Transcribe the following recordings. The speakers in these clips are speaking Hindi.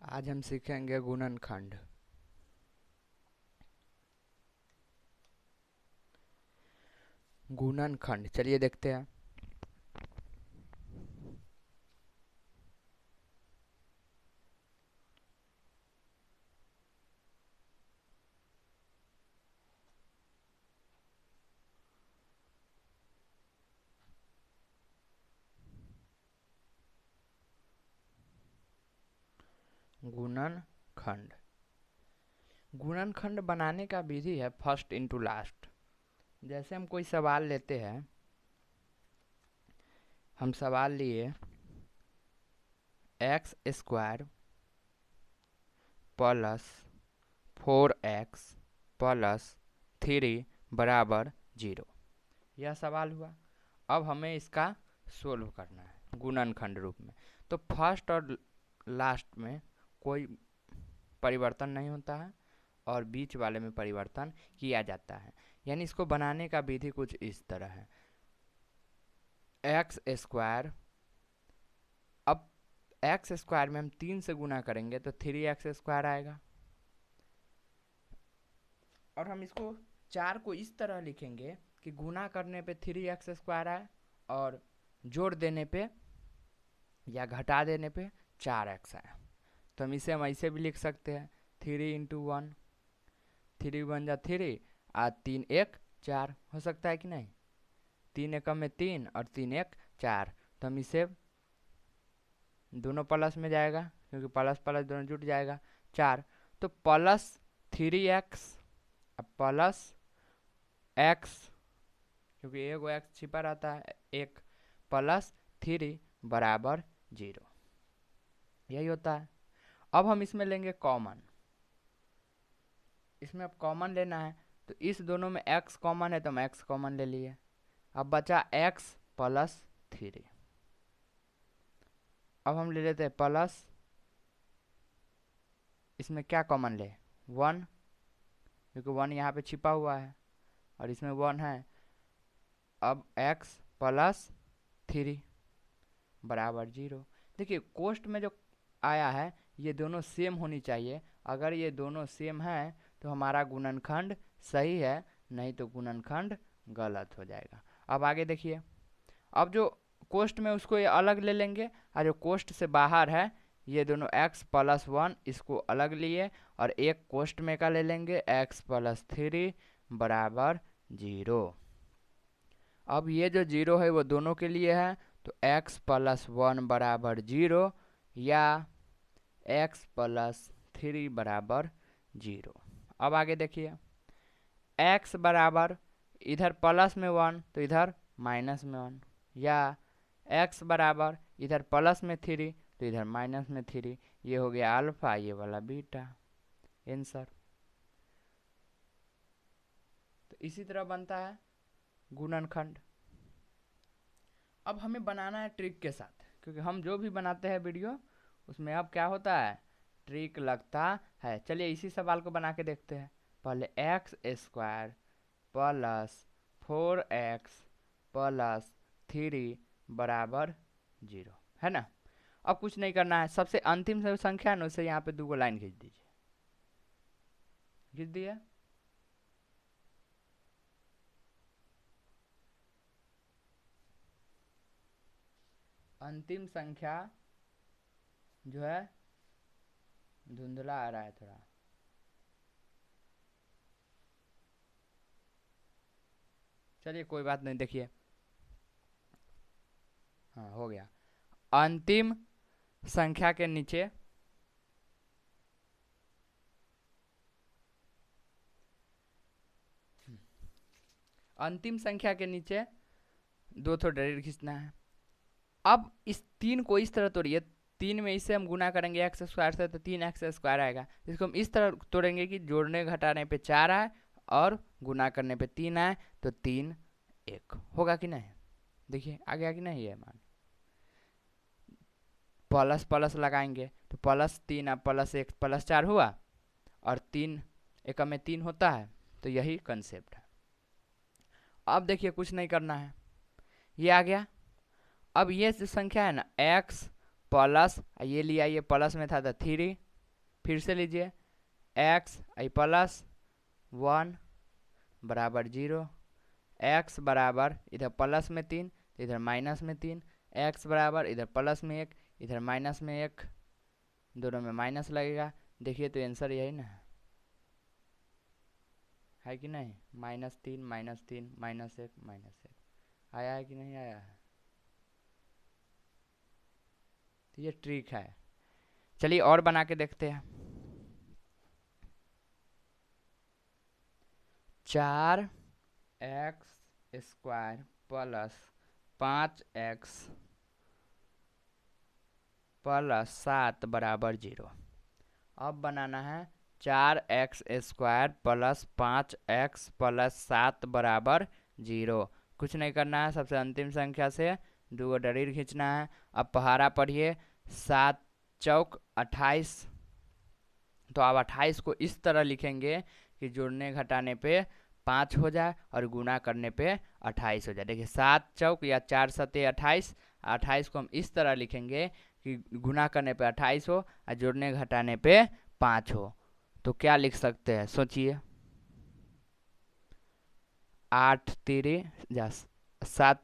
आज हम सीखेंगे गुणनखंड। गुणनखंड चलिए देखते हैं। गुणनखंड गुणनखंड बनाने का विधि है फर्स्ट इनटू लास्ट। जैसे हम कोई सवाल लेते हैं, हम सवाल लिए x square plus 4x plus 3 बराबर 0। यह सवाल हुआ। अब हमें इसका सोल्व करना है गुणनखंड रूप में। तो फर्स्ट और लास्ट में कोई परिवर्तन नहीं होता है और बीच वाले में परिवर्तन किया जाता है। यानी इसको बनाने का विधि कुछ इस तरह है। एक्स स्क्वायर, अब एक्स स्क्वायर में हम 3 से गुना करेंगे तो 3x स्क्वायर आएगा। और हम इसको 4 को इस तरह लिखेंगे कि गुना करने पे 3x स्क्वायर आए और जोड़ देने पे या घटा देने पे 4x आए। तो हम ऐसे भी लिख सकते हैं 3 इंटू 1, 3 1 जा 3 और 3 1 4 हो सकता है कि नहीं। 3 एकम में 3 और 3 1 4। तो हम इसे दोनों प्लस में जाएगा क्योंकि प्लस प्लस दोनों जुट जाएगा 4। तो प्लस 3x प्लस x, क्योंकि एगो x छिपा रहता है, 1 प्लस 3 बराबर 0। यही होता है। अब हम इसमें लेंगे कॉमन। इसमें अब कॉमन लेना है तो इस दोनों में x कॉमन है तो हम x कॉमन ले लिए। अब बचा x प्लस 3। अब हम ले लेते हैं प्लस, इसमें क्या कॉमन ले 1, क्योंकि 1 यहाँ पे छिपा हुआ है और इसमें 1 है। अब x प्लस 3 बराबर 0। देखिए कोष्ट में जो आया है ये दोनों सेम होनी चाहिए। अगर ये दोनों सेम है तो हमारा गुणनखंड सही है, नहीं तो गुणनखंड गलत हो जाएगा। अब आगे देखिए, अब जो कोष्ट में उसको ये अलग ले लेंगे और जो कोष्ट से बाहर है ये दोनों x प्लस 1 इसको अलग लिए और एक कोष्ट में का ले लेंगे x प्लस 3 बराबर 0। अब ये जो 0 है वो दोनों के लिए है तो x प्लस 1 बराबर 0 या x प्लस 3 बराबर 0। अब आगे देखिए, x बराबर इधर प्लस में 1 तो इधर माइनस में 1, या x बराबर इधर प्लस में 3 तो इधर माइनस में 3। ये हो गया अल्फा, ये वाला बीटा। आंसर। तो इसी तरह बनता है गुणनखंड। अब हमें बनाना है ट्रिक के साथ, क्योंकि हम जो भी बनाते हैं वीडियो उसमें अब क्या होता है, ट्रिक लगता है। चलिए इसी सवाल को बना के देखते हैं। पहले x square plus 4x plus 3 बराबर 0 है ना। अब कुछ नहीं करना है, सबसे अंतिम जो संख्या है ना उसे यहाँ पे 2 लाइन खींच दीजिए। खींच दिया। अंतिम संख्या जो है धुंधला आ रहा है थोड़ा। चलिए कोई बात नहीं, देखिए हाँ हो गया। अंतिम संख्या के नीचे अंतिम संख्या के नीचे 2 तो डायरेक्ट खींचना है। अब इस 3 को इस तरह तोड़िए, 3 में इससे हम गुना करेंगे एक्स स्क्वायर से तो 3x स्क्वायर आएगा। इसको हम इस तरह तोड़ेंगे कि जोड़ने घटाने पे 4 आए और गुना करने पे 3 आए तो 3 1 होगा कि नहीं। देखिए आ गया कि नहीं ये मान। प्लस प्लस लगाएंगे तो प्लस 3 प्लस 1 प्लस 4 हुआ और 3 एक में 3 होता है। तो यही कंसेप्ट है। अब देखिए कुछ नहीं करना है, ये आ गया। अब ये जो संख्या है ना x प्लस ये लिया, ये प्लस में था तो 3 फिर से लीजिए, एक्स प्लस 1 बराबर 0, एक्स बराबर इधर प्लस में 3 तो इधर माइनस में 3, एक्स बराबर इधर प्लस में 1 इधर माइनस में 1, दोनों में माइनस लगेगा। देखिए तो आंसर यही ना है कि नहीं, -3 -3 -1 -1 आया है कि नहीं आया है। तो ये ट्रिक है। चलिए और बना के देखते हैं। 4x² प्लस 5x प्लस 7 बराबर 0। अब बनाना है 4x² प्लस 5x प्लस 7 बराबर 0। कुछ नहीं करना है, सबसे अंतिम संख्या से 2 डरीर खींचना है। अब पहाड़ा पढ़िए, 7 चौक 28। तो आप 28 को इस तरह लिखेंगे कि जोड़ने घटाने पे 5 हो जाए और गुना करने पे 28 हो जाए। देखिए 7 चौक या 4 सते 28, 28 को हम इस तरह लिखेंगे कि गुना करने पे 28 हो और जोड़ने घटाने पे 5 हो। तो क्या लिख सकते हैं, सोचिए। 8 3 या 7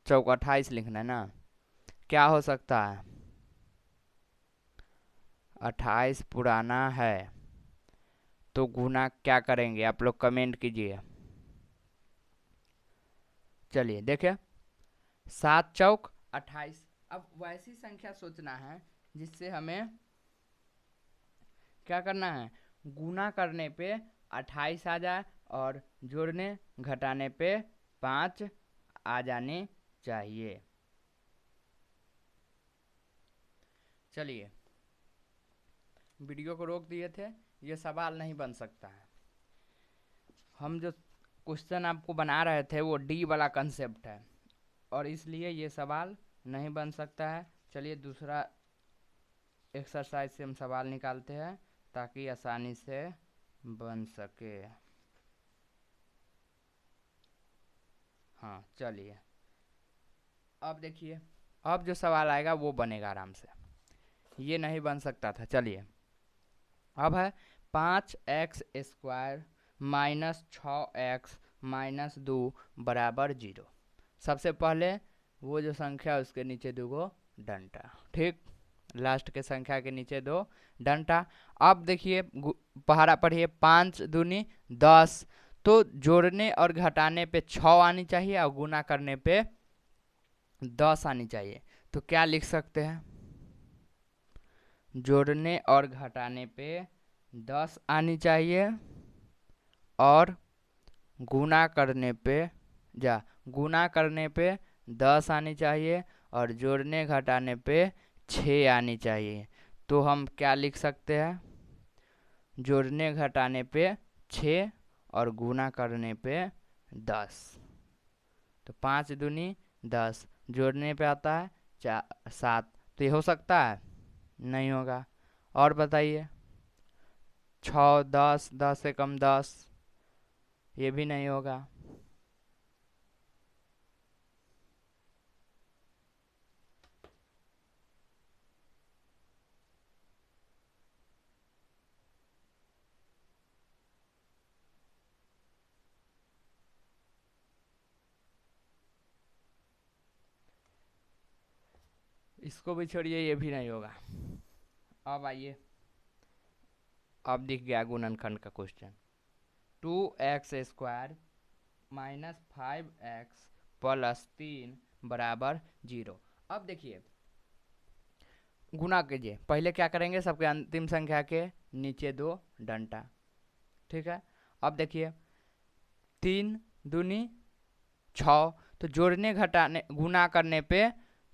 चौक 28 लिखना है ना। क्या हो सकता है, 28 पुराना है तो गुना क्या करेंगे, आप लोग कमेंट कीजिए। चलिए देखिए, 7 चौक 28। अब वैसी संख्या सोचना है जिससे हमें क्या करना है, गुना करने पे 28 आ जाए और जोड़ने घटाने पे 5 आ जाने चाहिए। चलिए वीडियो को रोक दिए थे, ये सवाल नहीं बन सकता है। हम जो क्वेश्चन आपको बना रहे थे वो डी वाला कंसेप्ट है और इसलिए ये सवाल नहीं बन सकता है। चलिए दूसरा एक्सरसाइज से हम सवाल निकालते हैं ताकि आसानी से बन सके। हाँ चलिए, अब देखिए, अब जो सवाल आएगा वो बनेगा आराम से, ये नहीं बन सकता था। चलिए अब है 5x² माइनस 6x माइनस 2 बराबर 0। सबसे पहले वो जो संख्या है उसके नीचे 2 गो डंडा, ठीक, लास्ट के संख्या के नीचे 2 डंडा। अब देखिए पहाड़ा पढ़िए, 5 दूनी 10, तो जोड़ने और घटाने पे 6 आनी चाहिए और गुना करने पे 10 आनी चाहिए। तो क्या लिख सकते हैं, जोड़ने और घटाने पे 10 आनी चाहिए और गुना करने पे 10 आनी चाहिए और जोड़ने घटाने पे 6 आनी चाहिए। तो हम क्या लिख सकते हैं, जोड़ने घटाने पे 6 और गुना करने पे 10। तो 5 दूनी 10, जोड़ने पे आता है 7। तो ये हो सकता है, नहीं होगा। और बताइए, 6 10 10 से कम 10, ये भी नहीं होगा। इसको भी छोड़िए, ये भी नहीं होगा। अब आइए, अब दिख गया गुणनखंड का question. 2x² minus 5x plus 3 बराबर 0। अब देखिए गुना कीजिए, पहले क्या करेंगे, सबके अंतिम संख्या के नीचे 2 डंडा, ठीक है। अब देखिए 3 दूनी 6, तो जोड़ने घटाने गुना करने पे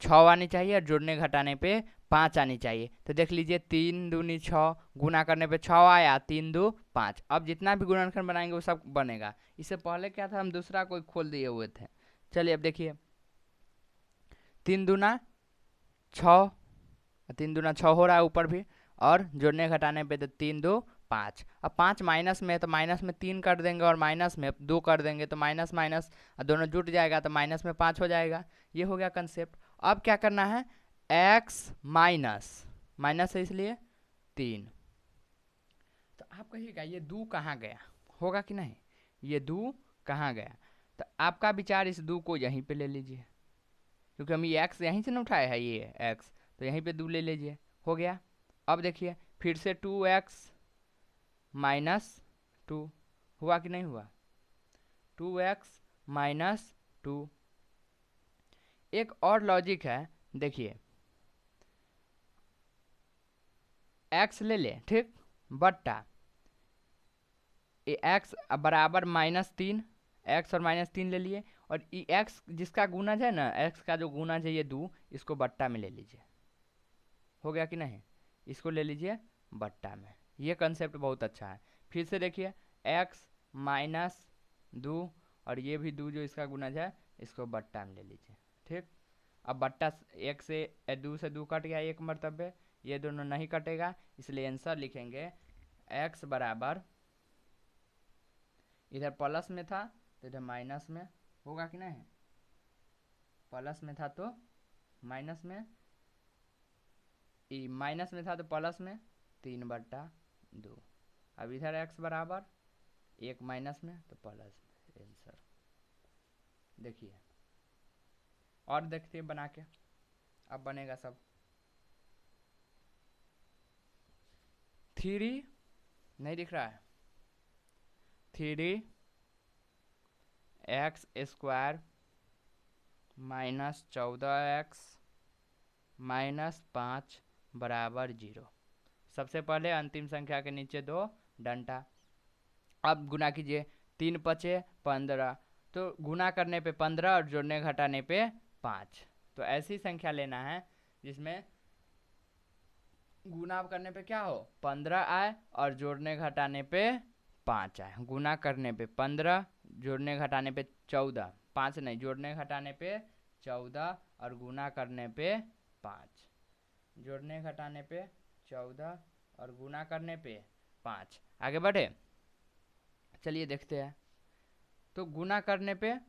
6 आनी चाहिए और जोड़ने घटाने पे 5 आनी चाहिए। तो देख लीजिए 3 दूनी 6, गुना करने पे 6 आया, 3 2 5। अब जितना भी गुणनखंड बनाएंगे वो सब बनेगा। इससे पहले क्या था, हम दूसरा कोई खोल दिए हुए थे। चलिए अब देखिए, 3 दूना 6, 3 दूना 6 हो रहा है ऊपर भी, और जोड़ने घटाने पे तो 3 2 5। अब 5 माइनस में, तो माइनस में 3 कर देंगे और माइनस में 2 कर देंगे, तो माइनस माइनस दोनों जुट जाएगा तो माइनस में 5 हो जाएगा। ये हो गया कंसेप्ट। अब क्या करना है, x माइनस, माइनस है इसलिए 3 आप कहिएगा ये दू कहाँ गया, होगा कि नहीं, ये दू कहाँ गया, तो आपका विचार इस दू को यहीं पे ले लीजिए, क्योंकि हम ये एक्स यहीं से ना उठाए है, ये एक्स, तो यहीं पे दू ले लीजिए, हो गया। अब देखिए फिर से 2x माइनस 2, हुआ कि नहीं हुआ, 2x माइनस 2। एक और लॉजिक है, देखिए x ले ले, ठीक, बट्टा ये x बराबर -3, x और -3 ले लिए, और ये x जिसका गुणज है ना, x का जो गुणज है ये 2, इसको बट्टा में ले लीजिए, हो गया कि नहीं, इसको ले लीजिए बट्टा में। ये कंसेप्ट बहुत अच्छा है। फिर से देखिए x माइनस 2 और ये भी 2 जो इसका गुणज है, इसको बट्टा में ले लीजिए, ठीक। अब बट्टा 1 से 2 से 2 कट गया एक मरतबे, ये दोनों नहीं कटेगा, इसलिए आंसर लिखेंगे x बराबर, इधर प्लस में था तो इधर माइनस में, होगा कि नहीं, प्लस में था तो माइनस में, माइनस में था तो प्लस में, 3/2। अब इधर x बराबर 1 माइनस में तो प्लस में, आंसर। देखिए और देखते हैं बना के, अब बनेगा सब। 3 नहीं दिख रहा है, 3x² माइनस 14x माइनस 5 बराबर 0। सबसे पहले अंतिम संख्या के नीचे 2 डंडा, अब गुना कीजिए, 3 पचे 15, तो गुना करने पे 15 और जोड़ने घटाने पे 5। तो ऐसी संख्या लेना है जिसमें गुना करने पे क्या हो, 15 आए और जोड़ने घटाने पे 5 आए। गुना करने पे 15, जोड़ने घटाने पे 14, 5 नहीं, जोड़ने घटाने पे 14 और गुना करने पे 5, जोड़ने घटाने पे 14 और गुना करने पे 5। आगे बढ़े, चलिए देखते हैं। तो गुना करने पे